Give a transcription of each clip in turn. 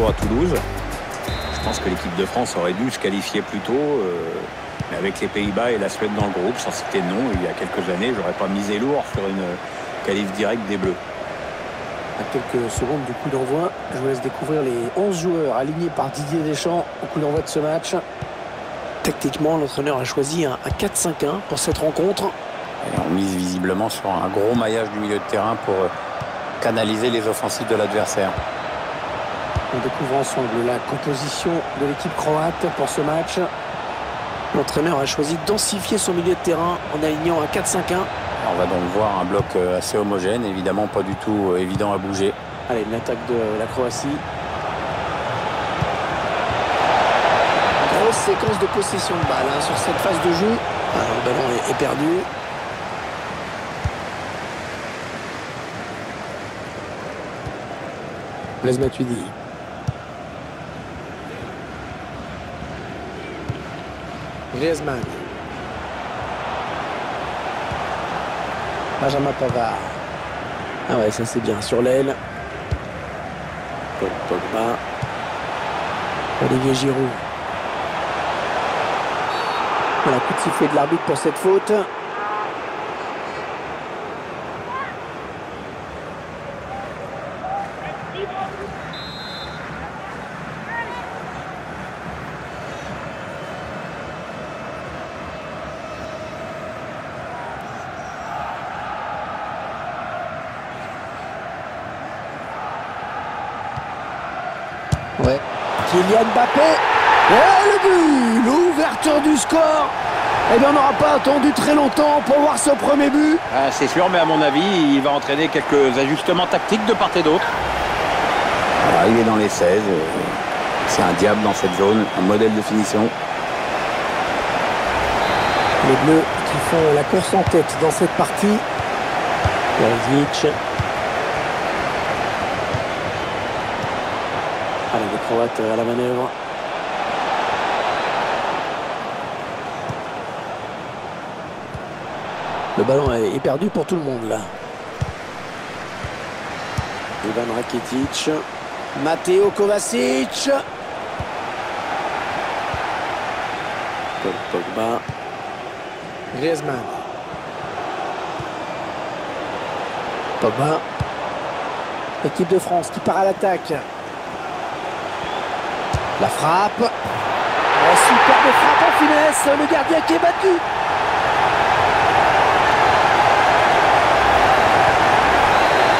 à Toulouse. Je pense que l'équipe de France aurait dû se qualifier plus tôt. Mais avec les Pays-Bas et la Suède dans le groupe, sans citer de nom, il y a quelques années, j'aurais pas misé lourd sur une qualif directe des Bleus. À quelques secondes du coup d'envoi, je vous laisse découvrir les 11 joueurs alignés par Didier Deschamps au coup d'envoi de ce match. Tactiquement, l'entraîneur a choisi un 4-5-1 pour cette rencontre. Et on mise visiblement sur un gros maillage du milieu de terrain pour canaliser les offensives de l'adversaire. On découvre ensemble la composition de l'équipe croate pour ce match. L'entraîneur a choisi de densifier son milieu de terrain en alignant un 4-5-1. On va donc voir un bloc assez homogène, évidemment pas du tout évident à bouger. Allez, une attaque de la Croatie. Grosse séquence de possession de balle sur cette phase de jeu. Alors, le ballon est perdu. Blaise Matuidi. Griezmann. Benjamin Pavard. Ah ouais, ça c'est bien. Sur l'aile. Paul Pogba. Olivier Giroud. Voilà, coup de sifflet de l'arbitre pour cette faute. Ouais. Kylian Mbappé. Oh, le but! L'ouverture du score. Eh bien, on n'aura pas attendu très longtemps pour voir ce premier but. Ah, c'est sûr, mais à mon avis, il va entraîner quelques ajustements tactiques de part et d'autre. Voilà, il est dans les 16. C'est un diable dans cette zone, un modèle de finition. Les Bleus qui font la course en tête dans cette partie. Perisic. Allez, les Croates à la manœuvre. Le ballon est perdu pour tout le monde là. Ivan Rakitic. Matteo Kovacic. Paul Pogba. Griezmann. Pogba. Équipe de France qui part à l'attaque. La frappe. Oh, superbe frappe en finesse. Le gardien qui est battu.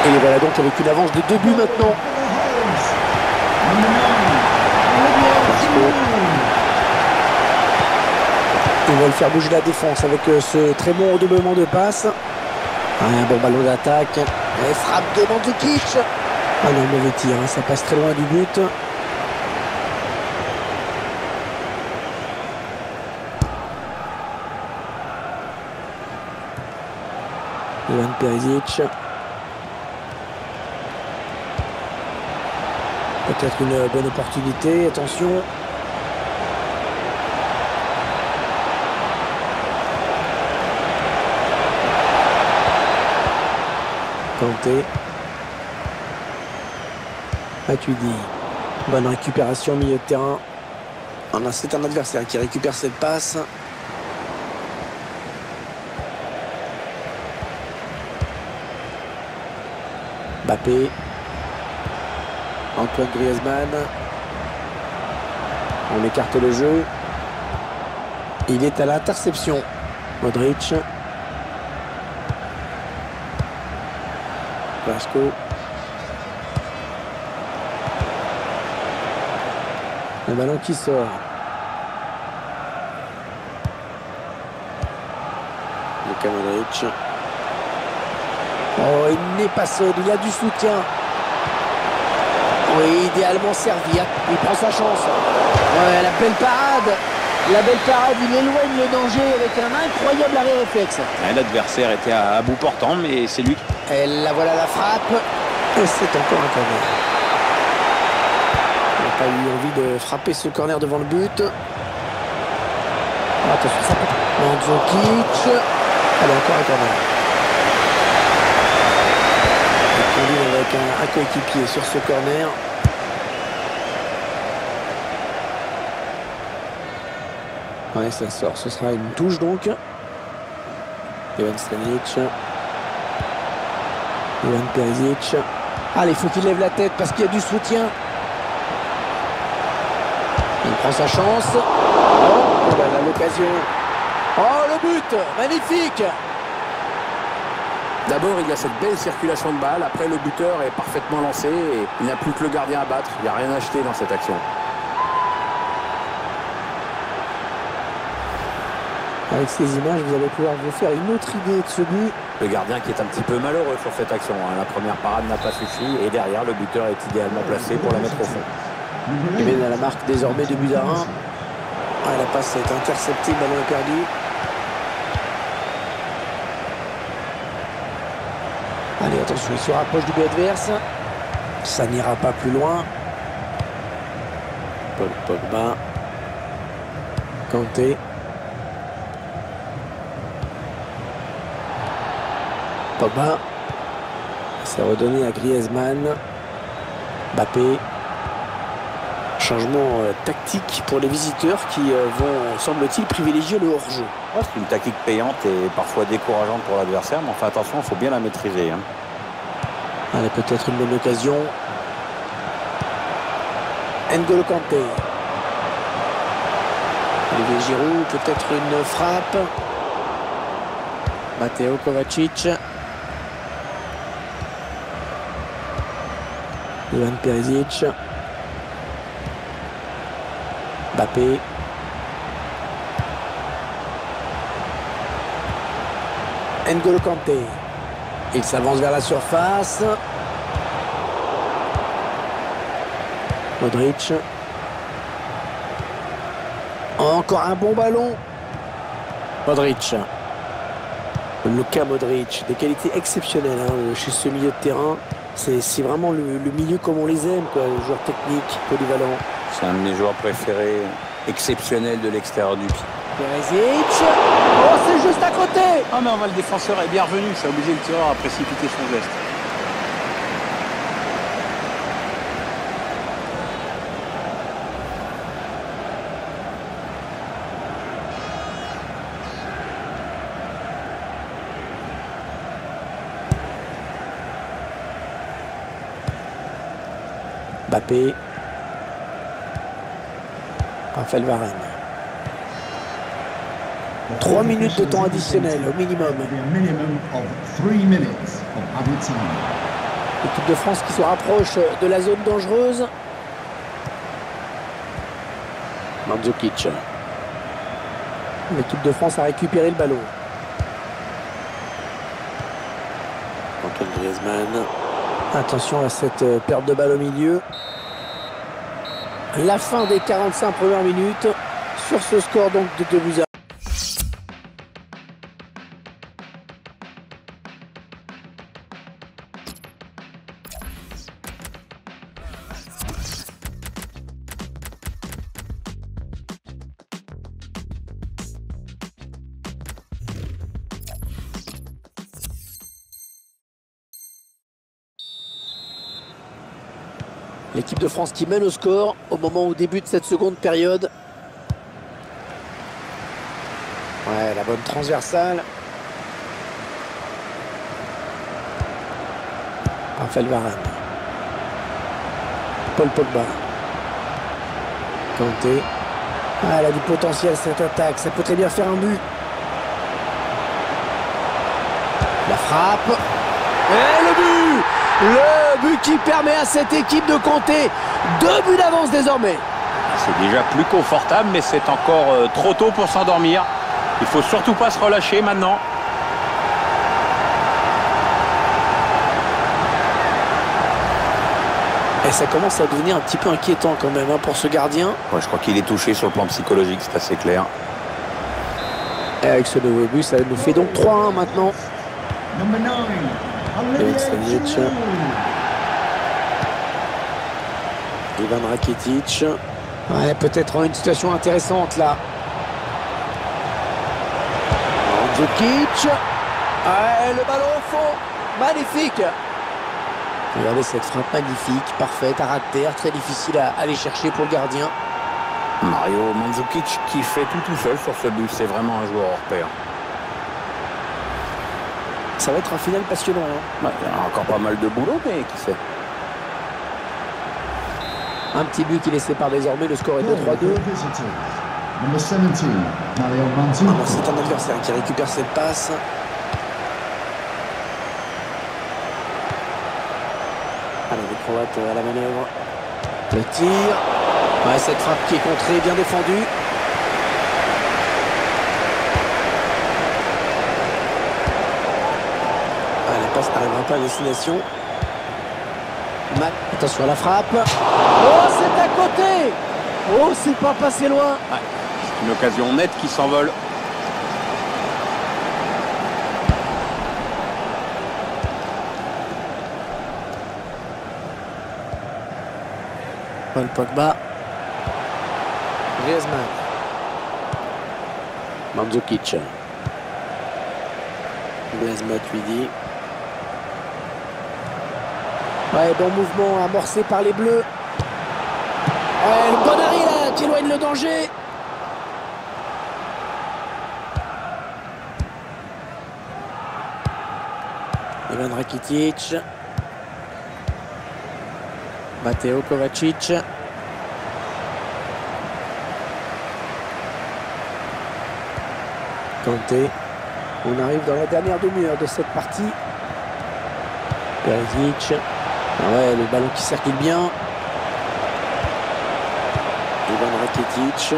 Et les voilà donc avec une avance de 2 buts maintenant. Ils veulent faire bouger la défense avec ce très bon redoublement de passe. Un bon ballon d'attaque. Et frappe de Mandzukic. Ah non, mauvais tir, ça passe très loin du but. Ivan Perisic. Peut-être une bonne opportunité, attention. Kanté. Matuidi. Bonne récupération au milieu de terrain. C'est un adversaire qui récupère cette passe. Mbappé. Antoine Griezmann. On écarte le jeu. Il est à l'interception. Modric. Vasco. Le ballon qui sort. Luka Modric. Oh, il n'est pas seul, il a du soutien. Oui, idéalement servi. Il prend sa chance. Ouais, la belle parade. La belle parade, il éloigne le danger avec un incroyable arrêt réflexe. L'adversaire était à bout portant, mais c'est lui. Et là, voilà la frappe. Et c'est encore un corner. Il n'a pas eu envie de frapper ce corner devant le but. Oh, attention, ça peut... Mandzukic. Allez, encore un corner. Il conduit avec un coéquipier sur ce corner. Ouais, ça sort. Ce sera une touche donc. Ivan Stanic. Ivan Perisic. Allez, il faut qu'il lève la tête parce qu'il y a du soutien. Il prend sa chance. Oh, il a l'occasion. Oh, le but! Magnifique! D'abord, il y a cette belle circulation de balle. Après, le buteur est parfaitement lancé et il n'y a plus que le gardien à battre. Il n'y a rien à acheter dans cette action. Avec ces images, vous allez pouvoir vous faire une autre idée de ce but. Le gardien qui est un petit peu malheureux sur cette action. La première parade n'a pas suffi et derrière, le buteur est idéalement placé pour la mettre au fond. Il mène à la marque désormais de but à 1. La passe est interceptée, le ballon est perdu. Allez, attention, il se rapproche du but adverse. Ça n'ira pas plus loin. Paul Pogba. Kanté. Pogba. C'est redonné à Griezmann. Mbappé. Changement tactique pour les visiteurs qui vont, semble-t-il, privilégier le hors-jeu. C'est une tactique payante et parfois décourageante pour l'adversaire, mais enfin attention, il faut bien la maîtriser. Allez, peut-être une bonne occasion. N'Golo Kanté. Olivier Giroud, peut-être une frappe. Matteo Kovacic. Ivan Perisic. Mbappé. N'Golo Kanté. Il s'avance vers la surface. Modric. Encore un bon ballon. Modric. Luka Modric. Des qualités exceptionnelles chez ce milieu de terrain. C'est vraiment le milieu comme on les aime, quoi. Le joueur technique, polyvalent. C'est un de mes joueurs préférés, exceptionnel de l'extérieur du pied. Perisic. Oh, c'est juste à côté. Ah mais le défenseur est bien revenu, ça a obligé le tireur à précipiter son geste. Mbappé. Raphaël Varane. 3 minutes de temps additionnel au minimum. L'équipe de France qui se rapproche de la zone dangereuse. Mandzukic. L'équipe de France a récupéré le ballon. Antoine Griezmann. Attention à cette perte de balle au milieu. La fin des 45 premières minutes sur ce score donc de 2-1. L'équipe de France qui mène au score au moment où débute cette seconde période. Ouais, la bonne transversale. Raphaël Varane. Paul Pogba. Kanté. Elle a du potentiel cette attaque, ça peut très bien faire un but. La frappe. Et le but! Le but qui permet à cette équipe de compter 2 buts d'avance désormais. C'est déjà plus confortable, mais c'est encore trop tôt pour s'endormir. Il faut surtout pas se relâcher maintenant. Et ça commence à devenir un petit peu inquiétant quand même pour ce gardien. Ouais, je crois qu'il est touché sur le plan psychologique, c'est assez clair. Et avec ce nouveau but, ça nous fait donc 3-1 maintenant. Ivan Rakitic. Ouais, peut-être une situation intéressante là. Mandzukic. Ouais, le ballon au fond. Magnifique. Regardez cette frappe magnifique, parfaite, à ras de terre, très difficile à aller chercher pour le gardien. Mario Mandzukic qui fait tout seul sur ce but. C'est vraiment un joueur hors pair. Ça va être un final passionnant. Hein. Il y a encore pas mal de boulot, mais qui sait. Un petit but qui les sépare désormais. Le score est de 3-2. C'est un adversaire qui récupère cette passe. Allez, les Croates à la manœuvre. Le tir. Ouais, cette frappe qui est contrée, bien défendue. Ah, la passe n'arrivera pas à destination. Attention à la frappe. Oh, c'est à côté. Oh, c'est pas passé loin. Ouais, c'est une occasion nette qui s'envole. Paul Pogba. Griezmann. Mandzukic. Blaise Matuidi. Ouais, bon mouvement amorcé par les Bleus. Ouais, le bon arrêt là, qui éloigne le danger. Ivan Rakitic. Mateo Kovacic. Kanté. On arrive dans la dernière demi-heure de cette partie. Perisic. Ah ouais, le ballon qui circule bien. Ivan Rakitic.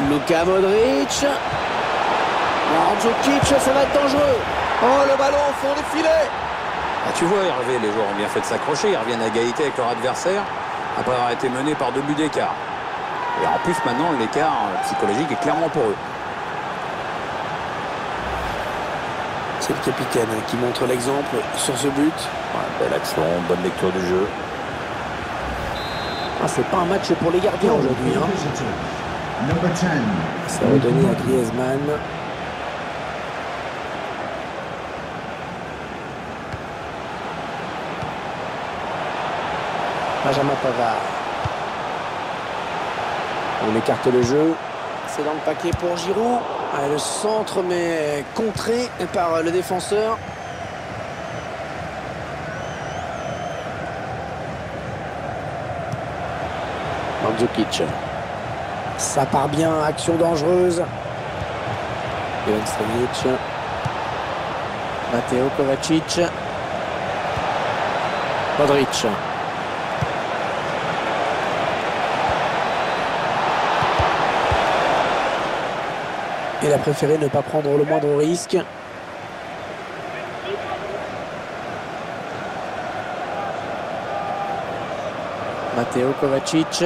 Luka Modric. Mandzukic, ça va être dangereux. Oh, le ballon au fond des filets. Ah, tu vois, Hervé, les joueurs ont bien fait de s'accrocher. Ils reviennent à égalité avec leur adversaire après avoir été menés par 2 buts d'écart. Et en plus, maintenant, l'écart psychologique est clairement pour eux. C'est le capitaine qui montre l'exemple sur ce but. Ouais, belle action, bonne lecture du jeu. Ah, c'est pas un match pour les gardiens aujourd'hui. Hein. Ça va donner à Griezmann. Benjamin Pavard. On écarte le jeu. C'est dans le paquet pour Giroud. Ah, le centre mais contré par le défenseur. Mandzukic. Ça part bien, action dangereuse. Ivan Stanic. Mateo Kovacic. Modric. Il a préféré ne pas prendre le moindre risque. Mateo Kovacic.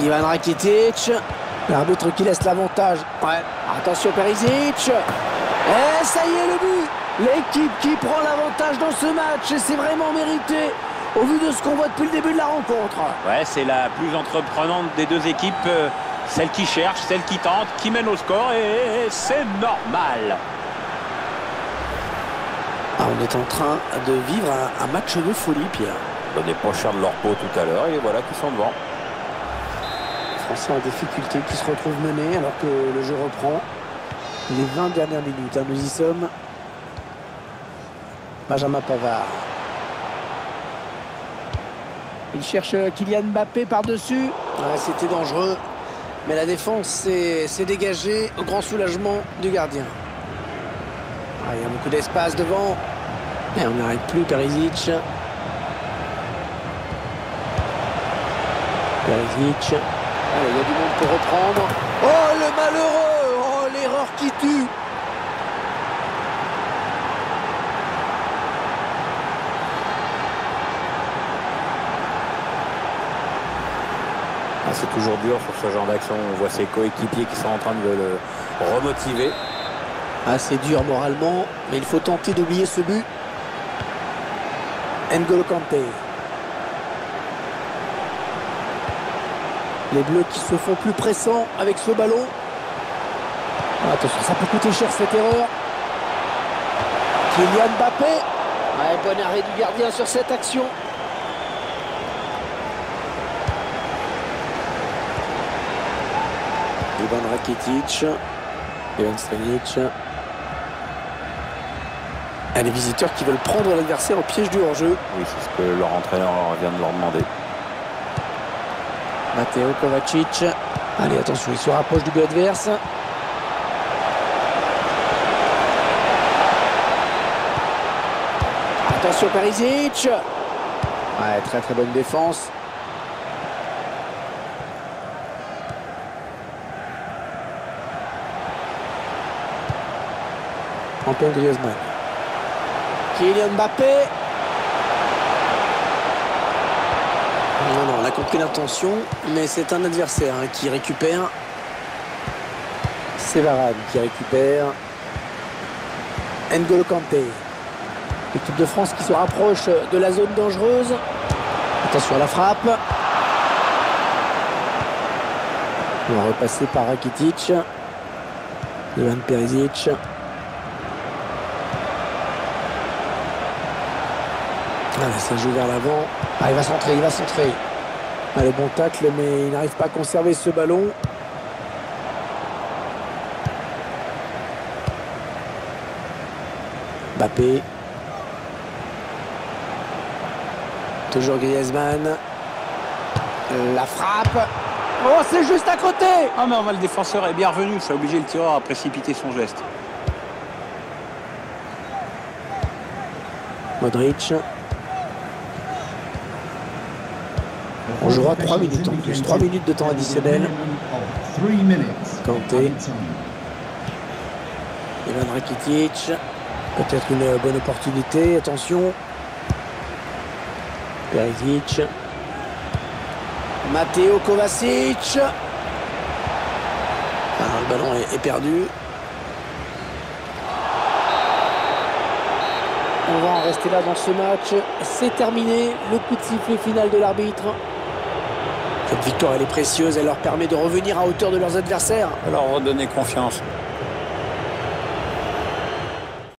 Ivan Rakitic. L'arbitre qui laisse l'avantage. Ouais. Attention Perisic. Et ça y est le but. L'équipe qui prend l'avantage dans ce match. Et c'est vraiment mérité au vu de ce qu'on voit depuis le début de la rencontre. Ouais, c'est la plus entreprenante des deux équipes. Celle qui cherche, celle qui tente, qui mène au score. Et c'est normal. Ah, on est en train de vivre un match de folie, Pierre. On n'est pas cher de leur peau tout à l'heure. Et voilà qu'ils sont devant. Français en difficulté qui se retrouve mené alors que le jeu reprend. Les 20 dernières minutes, hein, nous y sommes. Benjamin Pavard. Il cherche Kylian Mbappé par-dessus. Ouais, c'était dangereux. Mais la défense s'est dégagée au grand soulagement du gardien. Ah, il y a beaucoup d'espace devant. Et on n'arrête plus Perisic. Perisic. Allez, il y a du monde pour reprendre. Oh, le malheureux! Oh, l'erreur qui tue! Ah, c'est toujours dur sur ce genre d'action. On voit ses coéquipiers qui sont en train de le remotiver. Ah, c'est dur moralement, mais il faut tenter d'oublier ce but. N'Golo Kanté. Les Bleus qui se font plus pressants avec ce ballon. Attention, ça peut coûter cher cette erreur. Kylian Mbappé. Ouais, bon arrêt du gardien sur cette action. Ivan Rakitic. Ivan Strinic. Les visiteurs qui veulent prendre l'adversaire au piège du hors-jeu. Oui, c'est ce que leur entraîneur vient de leur demander. Mateo Kovacic. Allez, attention, il se rapproche du but adverse. Attention, Perisic. Ouais, très très bonne défense. Antoine Griezmann. Kylian Mbappé. Non, on a compris l'intention, mais c'est un adversaire qui récupère. C'est Varane qui récupère. N'Golo Kanté. L'équipe de France qui se rapproche de la zone dangereuse. Attention à la frappe. On va repasser par Rakitic. Ivan Perisic. Allez, ça joue vers l'avant. Ah, il va centrer, il va centrer. Allez, bon tacle, mais il n'arrive pas à conserver ce ballon. Mbappé. Toujours Griezmann. La frappe. Oh, c'est juste à côté. Ah, mais le défenseur est bien revenu. Ça a obligé le tireur à précipiter son geste. Modric. On jouera 3 minutes en plus. 3 minutes de temps additionnel. Kanté. Ivan Rakitic. Peut-être une bonne opportunité. Attention. Perisic. Mateo Kovacic. Le ballon est perdu. On va en rester là dans ce match. C'est terminé. Le coup de sifflet final de l'arbitre. Cette victoire, elle est précieuse. Elle leur permet de revenir à hauteur de leurs adversaires. Alors redonner confiance.